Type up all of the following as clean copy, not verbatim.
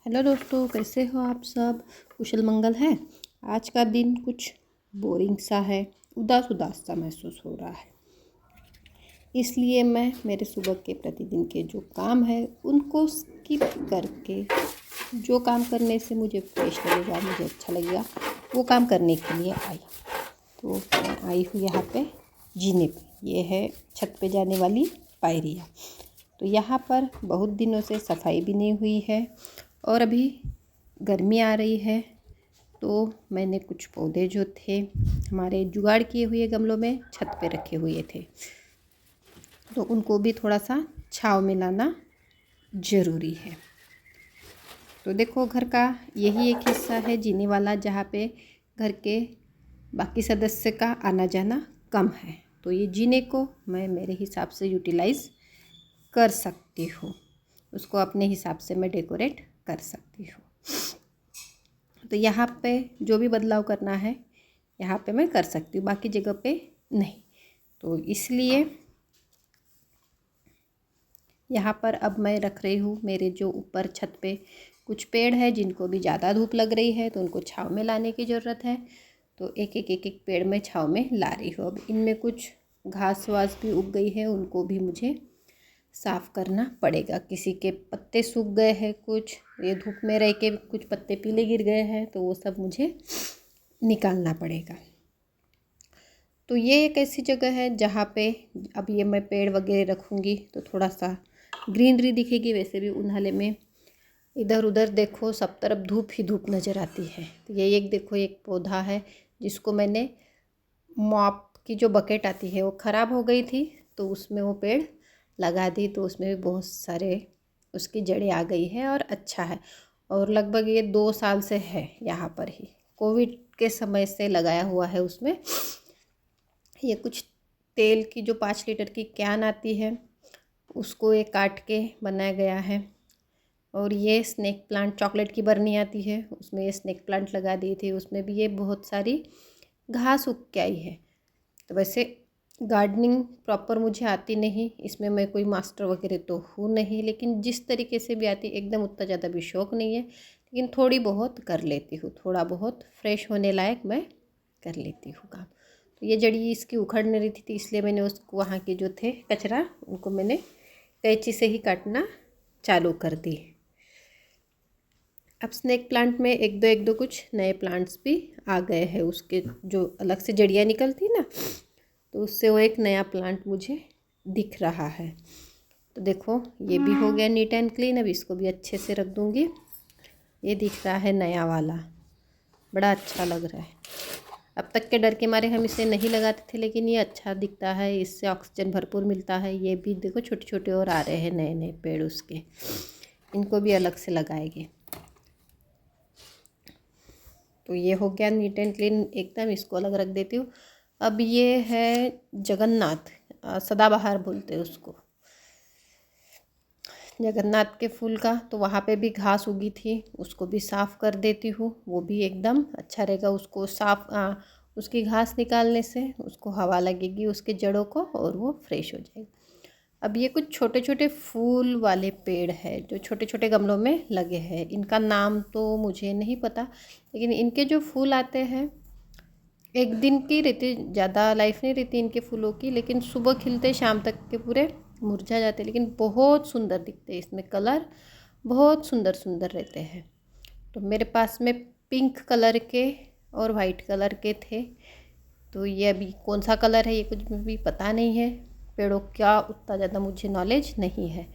Hello दोस्तों, कैसे हो आप सब? कुशल मंगल है। आज का दिन कुछ बोरिंग सा है, उदास उदास सा महसूस हो रहा है। इसलिए मैं मेरे सुबह के प्रतिदिन के जो काम है उनको स्किप करके जो काम करने से मुझे फ्रेश लगेगा, मुझे अच्छा लगेगा, वो काम करने के लिए आई। तो मैं आई हूँ यहाँ पे जीने पे। ये है छत पे जाने वाली पायरियाँ। तो यहाँ पर बहुत दिनों से सफाई भी नहीं हुई है और अभी गर्मी आ रही है। तो मैंने कुछ पौधे जो थे हमारे जुगाड़ किए हुए गमलों में छत पे रखे हुए थे, तो उनको भी थोड़ा सा छाँव में लाना ज़रूरी है। तो देखो, घर का यही एक हिस्सा है जीने वाला, जहाँ पे घर के बाकी सदस्य का आना जाना कम है। तो ये जीने को मैं मेरे हिसाब से यूटिलाइज़ कर सकती हूँ, उसको अपने हिसाब से मैं डेकोरेट कर सकती हूँ। तो यहाँ पे जो भी बदलाव करना है यहाँ पे मैं कर सकती हूँ, बाकी जगह पे नहीं। तो इसलिए यहाँ पर अब मैं रख रही हूँ मेरे जो ऊपर छत पे कुछ पेड़ है जिनको भी ज़्यादा धूप लग रही है, तो उनको छाँव में लाने की ज़रूरत है। तो एक एक पेड़ में छाँव में ला रही हूँ। अब इनमें कुछ घास वास भी उग गई है, उनको भी मुझे साफ़ करना पड़ेगा। किसी के पत्ते सूख गए हैं, कुछ ये धूप में रह के कुछ पत्ते पीले गिर गए हैं, तो वो सब मुझे निकालना पड़ेगा। तो ये एक ऐसी जगह है जहाँ पे अब ये मैं पेड़ वगैरह रखूँगी तो थोड़ा सा ग्रीनरी दिखेगी। वैसे भी उन्हाले में इधर उधर देखो, सब तरफ धूप ही धूप नज़र आती है। तो ये एक देखो, एक पौधा है जिसको मैंने मॉप की जो बकेट आती है वो ख़राब हो गई थी, तो उसमें वो पेड़ लगा दी। तो उसमें भी बहुत सारे उसकी जड़ें आ गई है और अच्छा है। और लगभग ये 2 साल से है यहाँ पर ही, कोविड के समय से लगाया हुआ है उसमें। ये कुछ तेल की जो 5 लीटर की कैन आती है उसको ये काट के बनाया गया है। और ये स्नेक प्लांट, चॉकलेट की बरनी आती है उसमें ये स्नेक प्लांट लगा दी थी, उसमें भी ये बहुत सारी घास उग के आई है। तो वैसे गार्डनिंग प्रॉपर मुझे आती नहीं, इसमें मैं कोई मास्टर वगैरह तो हूँ नहीं, लेकिन जिस तरीके से भी आती, एकदम उतना ज़्यादा भी शौक़ नहीं है, लेकिन थोड़ी बहुत कर लेती हूँ। थोड़ा बहुत फ्रेश होने लायक मैं कर लेती हूँ काम। तो ये जड़ी इसकी उखड़ नहीं रही थी, तो इसलिए मैंने उसको वहाँ के जो थे कचरा उनको मैंने कैंची से ही काटना चालू कर दी। अब स्नेक प्लांट में एक दो कुछ नए प्लांट्स भी आ गए हैं, उसके जो अलग से जड़ियाँ निकलती ना, तो उससे वो एक नया प्लांट मुझे दिख रहा है। तो देखो, ये भी हो गया नीट एंड क्लीन। अब इसको भी अच्छे से रख दूँगी। ये दिख रहा है नया वाला, बड़ा अच्छा लग रहा है। अब तक के डर के मारे हम इसे नहीं लगाते थे, लेकिन ये अच्छा दिखता है, इससे ऑक्सीजन भरपूर मिलता है। ये भी देखो छोटे छोटे और आ रहे हैं नए नए पेड़ उसके, इनको भी अलग से लगाएंगे। तो ये हो गया नीट एंड क्लीन एकदम, इसको अलग रख देती हूँ। अब ये है जगन्नाथ, सदाबहार बोलते हैं उसको, जगन्नाथ के फूल का। तो वहाँ पे भी घास उगी थी, उसको भी साफ़ कर देती हूँ। वो भी एकदम अच्छा रहेगा, उसको उसकी घास निकालने से उसको हवा लगेगी उसके जड़ों को और वो फ्रेश हो जाएगी। अब ये कुछ छोटे छोटे फूल वाले पेड़ है जो छोटे छोटे गमलों में लगे हैं। इनका नाम तो मुझे नहीं पता, लेकिन इनके जो फूल आते हैं एक दिन की रहती, ज़्यादा लाइफ नहीं रहती इनके फूलों की, लेकिन सुबह खिलते शाम तक के पूरे मुरझा जाते, लेकिन बहुत सुंदर दिखते हैं। इसमें कलर बहुत सुंदर सुंदर रहते हैं। तो मेरे पास में पिंक कलर के और वाइट कलर के थे। तो ये अभी कौन सा कलर है ये कुछ भी पता नहीं है, पेड़ों का उतना ज़्यादा मुझे नॉलेज नहीं है।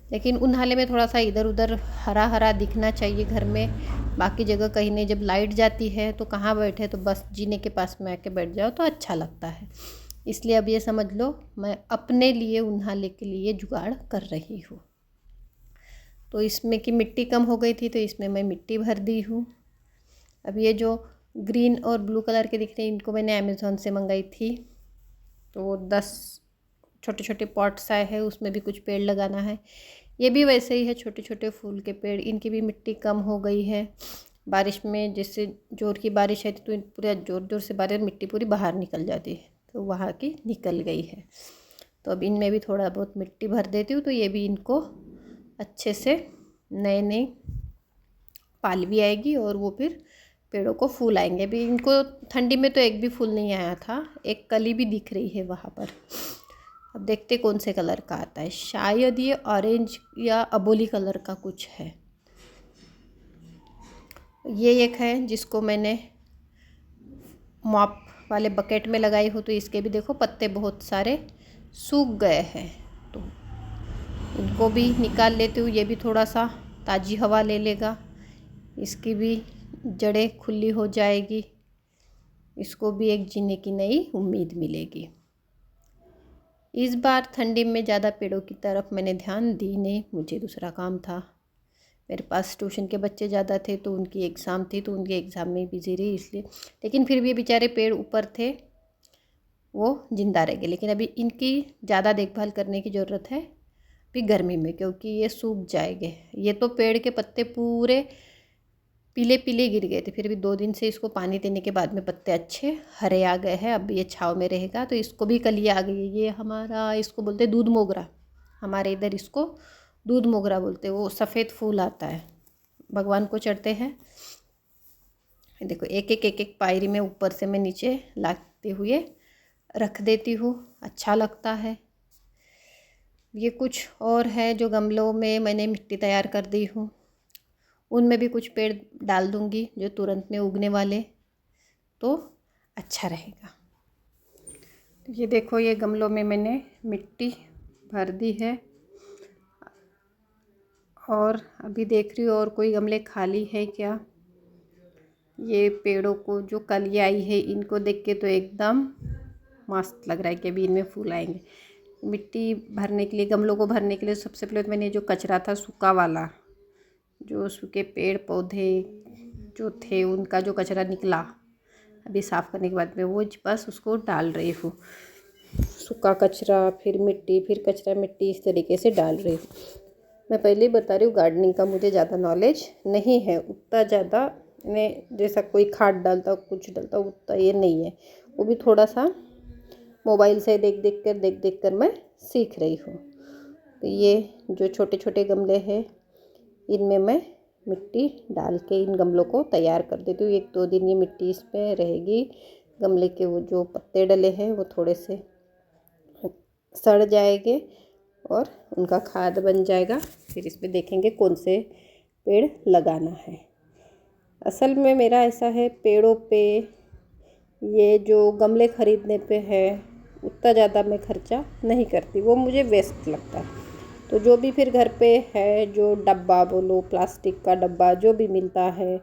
लेकिन उन्हाले में थोड़ा सा इधर उधर हरा हरा दिखना चाहिए घर में, बाकी जगह कहीं नहीं। जब लाइट जाती है तो कहाँ बैठे, तो बस जीने के पास में आके बैठ जाओ तो अच्छा लगता है। इसलिए अब ये समझ लो मैं अपने लिए उन्हाले के लिए जुगाड़ कर रही हूँ। तो इसमें की मिट्टी कम हो गई थी, तो इसमें मैं मिट्टी भर दी हूँ। अब ये जो ग्रीन और ब्लू कलर के दिख रहे हैं, इनको मैंने अमेज़ॉन से मंगाई थी। तो 10 छोटे छोटे पॉट्स आए हैं, उसमें भी कुछ पेड़ लगाना है। ये भी वैसे ही है, छोटे छोटे फूल के पेड़। इनकी भी मिट्टी कम हो गई है, बारिश में जैसे जोर की बारिश है तो पूरा जोर जोर से बारिश, मिट्टी पूरी बाहर निकल जाती है, तो वहाँ की निकल गई है। तो अब इनमें भी थोड़ा बहुत मिट्टी भर देती हूँ, तो ये भी इनको अच्छे से नए नए पालवी आएगी और वो फिर पेड़ों को फूल आएंगे। अभी इनको ठंडी में तो एक भी फूल नहीं आया था, एक कली भी दिख रही है वहाँ पर। अब देखते कौन से कलर का आता है, शायद ये ऑरेंज या अबोली कलर का कुछ है। ये एक है जिसको मैंने मॉप वाले बकेट में लगाई हूँ, तो इसके भी देखो पत्ते बहुत सारे सूख गए हैं, तो इनको भी निकाल लेती हूँ। ये भी थोड़ा सा ताज़ी हवा ले लेगा, इसकी भी जड़ें खुली हो जाएगी, इसको भी एक जीने की नई उम्मीद मिलेगी। इस बार ठंडी में ज़्यादा पेड़ों की तरफ मैंने ध्यान दी नहीं, मुझे दूसरा काम था। मेरे पास ट्यूशन के बच्चे ज़्यादा थे, तो उनकी एग्ज़ाम थी, तो उनके एग्ज़ाम में बिजी रही इसलिए। लेकिन फिर भी बेचारे पेड़ ऊपर थे, वो जिंदा रह गए। लेकिन अभी इनकी ज़्यादा देखभाल करने की ज़रूरत है अभी गर्मी में, क्योंकि ये सूख जाएंगे। ये तो पेड़ के पत्ते पूरे पीले पीले गिर गए थे, फिर भी 2 दिन से इसको पानी देने के बाद में पत्ते अच्छे हरे आ गए हैं। अब ये छाँव में रहेगा, तो इसको भी कलियाँ आ गई है। ये हमारा, इसको बोलते हैं दूध मोगरा, हमारे इधर इसको दूध मोगरा बोलते हैं। वो सफ़ेद फूल आता है, भगवान को चढ़ते हैं। देखो एक एक पायरी में ऊपर से मैं नीचे लाते हुए रख देती हूँ, अच्छा लगता है। ये कुछ और है जो गमलों में मैंने मिट्टी तैयार कर दी हूँ, उनमें भी कुछ पेड़ डाल दूँगी जो तुरंत में उगने वाले, तो अच्छा रहेगा। ये देखो, ये गमलों में मैंने मिट्टी भर दी है, और अभी देख रही हूँ और कोई गमले खाली है क्या। ये पेड़ों को जो कलियाँ आई है, इनको देख के तो एकदम मस्त लग रहा है कि अभी इनमें फूल आएंगे। मिट्टी भरने के लिए, गमलों को भरने के लिए सबसे पहले तो मैंने जो कचरा था सूखा वाला, जो सूखे पेड़ पौधे जो थे उनका जो कचरा निकला, अभी साफ़ करने के बाद में वो बस उसको डाल रही हूँ। सूखा कचरा, फिर मिट्टी, फिर कचरा मिट्टी, इस तरीके से डाल रही हूँ। मैं पहले ही बता रही हूँ, गार्डनिंग का मुझे ज़्यादा नॉलेज नहीं है, उतना ज़्यादा मैं जैसा कोई खाद डालता कुछ डालता उतना ये नहीं है। वो भी थोड़ा सा मोबाइल से देख देख कर मैं सीख रही हूँ। तो ये जो छोटे छोटे गमले हैं, इनमें मैं मिट्टी डाल के इन गमलों को तैयार कर देती हूँ। 1-2 दिन ये मिट्टी इसमें रहेगी। गमले के वो जो पत्ते डले हैं वो थोड़े से सड़ जाएंगे और उनका खाद बन जाएगा। फिर इसमें देखेंगे कौन से पेड़ लगाना है। असल में मेरा ऐसा है, पेड़ों पे ये जो गमले ख़रीदने पे है उतना ज़्यादा मैं खर्चा नहीं करती, वो मुझे वेस्ट लगता है। तो जो भी फिर घर पे है, जो डब्बा बोलो, प्लास्टिक का डब्बा जो भी मिलता है,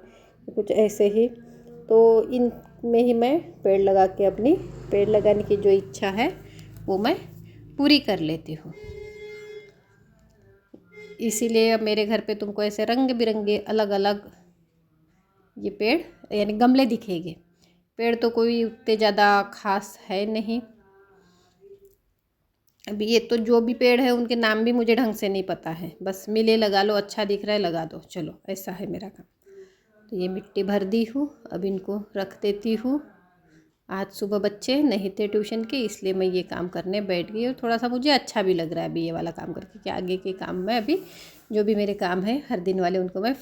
कुछ ऐसे ही, तो इन में ही मैं पेड़ लगा के अपनी पेड़ लगाने की जो इच्छा है वो मैं पूरी कर लेती हूँ। इसीलिए अब मेरे घर पे तुमको ऐसे रंग बिरंगे अलग अलग ये पेड़ यानी गमले दिखेंगे। पेड़ तो कोई उतने ज़्यादा खास है नहीं। अभी ये तो जो भी पेड़ है उनके नाम भी मुझे ढंग से नहीं पता है, बस मिले लगा लो, अच्छा दिख रहा है लगा दो, चलो ऐसा है मेरा काम। तो ये मिट्टी भर दी हूँ, अब इनको रख देती हूँ। आज सुबह बच्चे नहीं थे ट्यूशन के, इसलिए मैं ये काम करने बैठ गई, और थोड़ा सा मुझे अच्छा भी लग रहा है अभी ये वाला काम करके, कि आगे के काम में अभी जो भी मेरे काम है हर दिन वाले, उनको मैं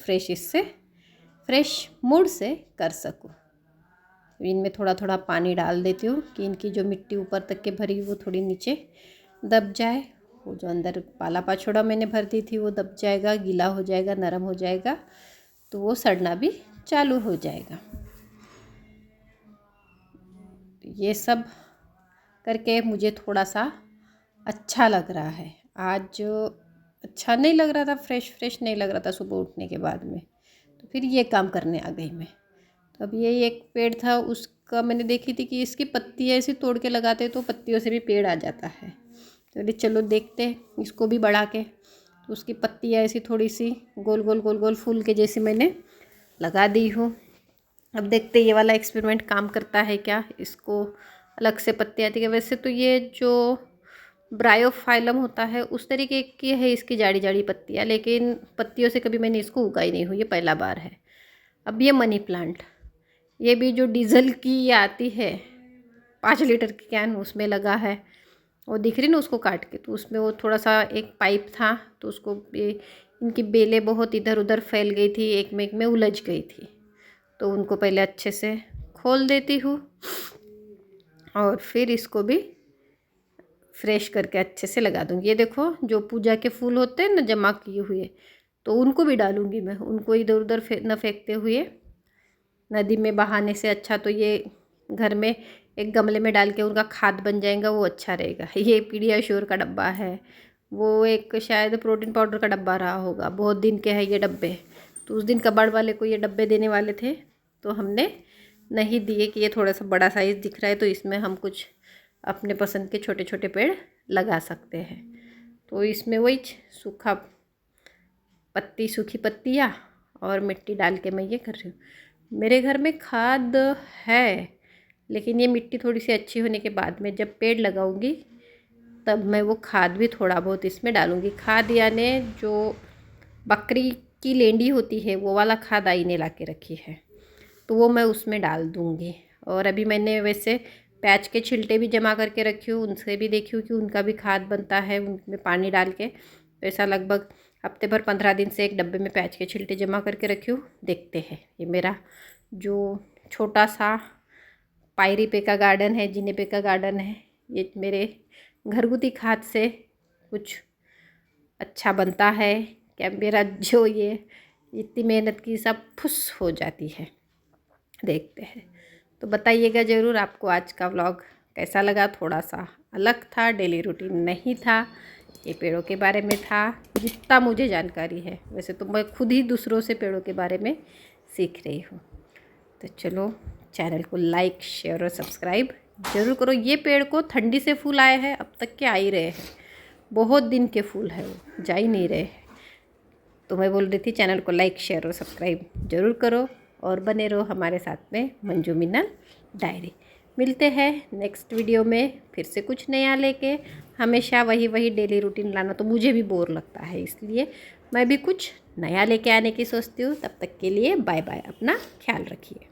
फ्रेश मूड से कर सकूँ। इनमें थोड़ा थोड़ा पानी डाल देती हूँ कि इनकी जो मिट्टी ऊपर तक के भरी वो थोड़ी नीचे दब जाए। वो जो अंदर पाला पाछोड़ा मैंने भर दी थी वो दब जाएगा, गीला हो जाएगा, नरम हो जाएगा, तो वो सड़ना भी चालू हो जाएगा। ये सब करके मुझे थोड़ा सा अच्छा लग रहा है। आज अच्छा नहीं लग रहा था, फ्रेश नहीं लग रहा था सुबह उठने के बाद में, तो फिर ये काम करने आ गई मैं। तो अब ये एक पेड़ था, उसका मैंने देखी थी कि इसकी पत्तियाँ ऐसे तोड़ के लगाते तो पत्तियों से भी पेड़ आ जाता है, तो चलो देखते इसको भी बढ़ा के। तो उसकी पत्तियाँ ऐसी थोड़ी सी गोल गोल फूल के जैसी मैंने लगा दी हूँ। अब देखते ये वाला एक्सपेरिमेंट काम करता है क्या, इसको अलग से पत्ती आती है। वैसे तो ये जो ब्रायोफाइलम होता है उस तरीके की है इसकी जाड़ी जाड़ी पत्तियाँ, लेकिन पत्तियों से कभी मैंने इसको उगाई नहीं हुई, ये पहला बार है। अब ये मनी प्लांट, ये भी जो डीजल की आती है 5 लीटर की कैन, उसमें लगा है। वो दिख रही ना उसको काट के, तो उसमें वो थोड़ा सा एक पाइप था, तो उसको इनकी बेलें बहुत इधर उधर फैल गई थी, एक में उलझ गई थी। तो उनको पहले अच्छे से खोल देती हूँ और फिर इसको भी फ्रेश करके अच्छे से लगा दूँगी। ये देखो जो पूजा के फूल होते हैं ना जमा किए हुए, तो उनको भी डालूँगी मैं। उनको इधर उधर न फेंकते हुए नदी में बहाने से अच्छा तो ये घर में एक गमले में डाल के उनका खाद बन जाएगा, वो अच्छा रहेगा। ये पीडियाश्योर का डब्बा है, वो एक शायद प्रोटीन पाउडर का डब्बा रहा होगा, बहुत दिन के हैं ये डब्बे। तो उस दिन कबाड़ वाले को ये डब्बे देने वाले थे, तो हमने नहीं दिए कि ये थोड़ा सा बड़ा साइज़ दिख रहा है, तो इसमें हम कुछ अपने पसंद के छोटे छोटे पेड़ लगा सकते हैं। तो इसमें वही सूखा सूखी पत्तियाँ और मिट्टी डाल के मैं ये कर रही हूँ। मेरे घर में खाद है, लेकिन ये मिट्टी थोड़ी सी अच्छी होने के बाद में जब पेड़ लगाऊंगी तब मैं वो खाद भी थोड़ा बहुत इसमें डालूंगी। खाद यानी जो बकरी की लेंडी होती है वो वाला खाद आई ने ला के रखी है, तो वो मैं उसमें डाल दूँगी। और अभी मैंने वैसे प्याज के छिलटे भी जमा करके रखी हूँ, उनसे भी देखी हूँ कि उनका भी खाद बनता है उनमें पानी डाल के। तो ऐसा लगभग हफ्ते भर 15 दिन से एक डब्बे में प्याज के छिलटे जमा करके रखी हूँ। देखते हैं, ये मेरा जो छोटा सा पायरी पे का गार्डन है, जीने पे का गार्डन है, ये मेरे घरगुती खाद से कुछ अच्छा बनता है क्या? मेरा जो ये इतनी मेहनत की सब फुस हो जाती है। देखते हैं, तो बताइएगा ज़रूर आपको आज का व्लॉग कैसा लगा। थोड़ा सा अलग था, डेली रूटीन नहीं था, ये पेड़ों के बारे में था। जितना मुझे जानकारी है, वैसे तो मैं खुद ही दूसरों से पेड़ों के बारे में सीख रही हूँ। तो चलो, चैनल को लाइक शेयर और सब्सक्राइब ज़रूर करो। ये पेड़ को ठंडी से फूल आए हैं, अब तक के आ ही रहे हैं, बहुत दिन के फूल है, वो जा ही नहीं रहे। तो मैं बोल रही थी चैनल को लाइक शेयर और सब्सक्राइब ज़रूर करो और बने रहो हमारे साथ में मंजू मिन्नल डायरी। मिलते हैं नेक्स्ट वीडियो में फिर से कुछ नया लेके। हमेशा वही डेली रूटीन लाना तो मुझे भी बोर लगता है, इसलिए मैं भी कुछ नया लेके आने की सोचती हूँ। तब तक के लिए बाय बाय, अपना ख्याल रखिए।